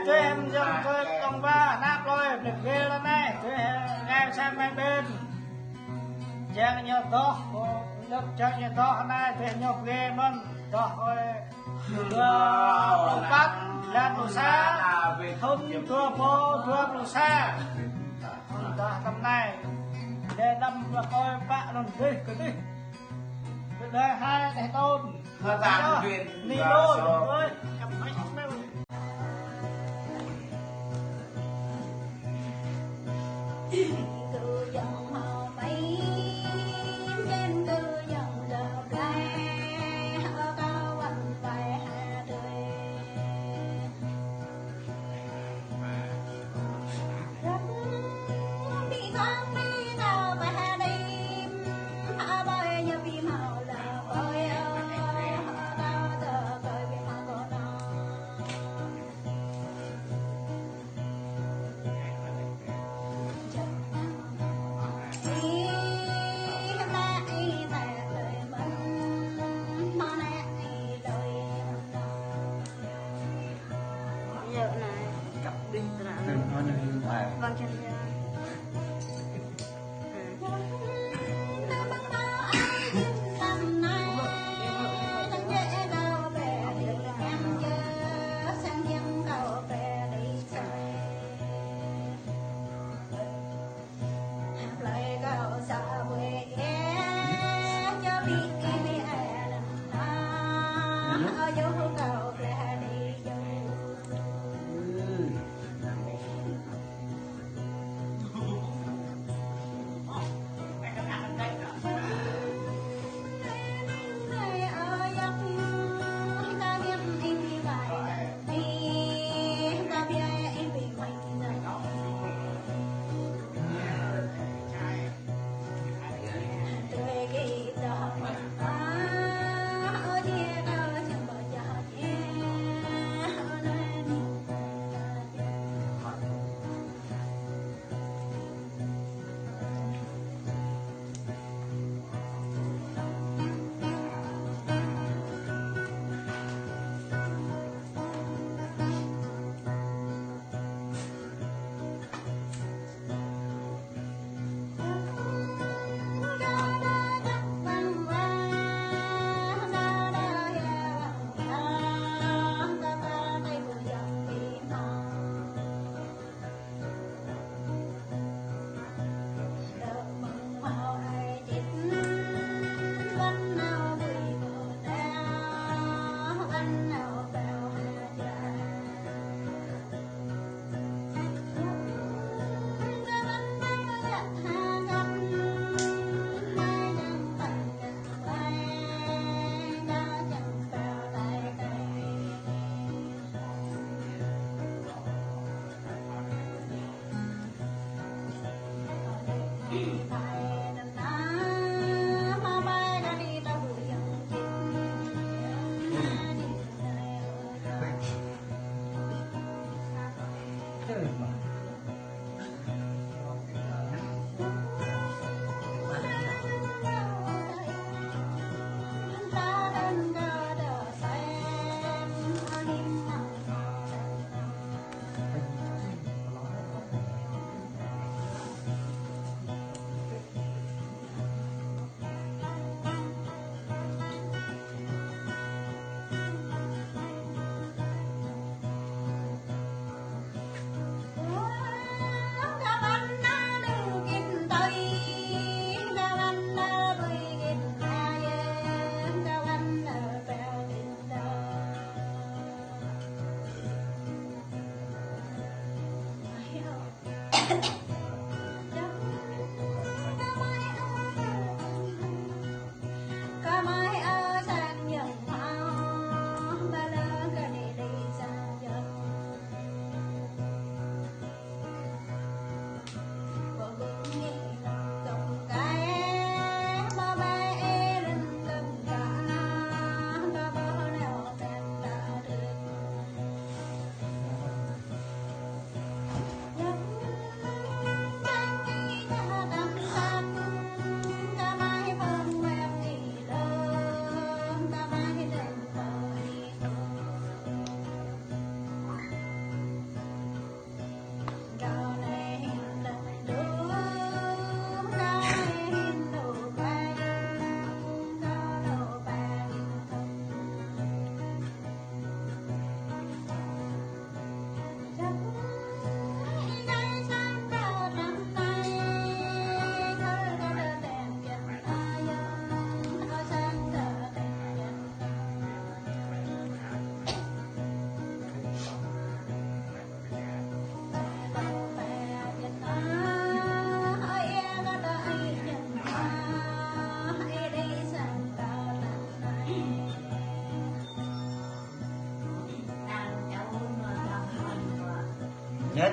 này chơi em dùng chơi trong ba nắp rồi được ghê lên này chơi em sang bên bên chơi nhiều to lớp chơi nhiều to này chơi nhiều ghê mình to rồi bắt là tù xa không thua phố thua tù xa tầm này để đâm và coi bạn làm gì cái gì đây hai thầy tôn thời gian truyền đi đôi thôi cầm máy không đâu cứ dòng họ bay trên cứ dòng lợp lai ở cao anh bài hà đời rất bị thoáng đi nào bài hà đêm hạ bài như bị màu là bơi tao giờ cười bị màu của nó giờ này cặp đi là vâng chân chết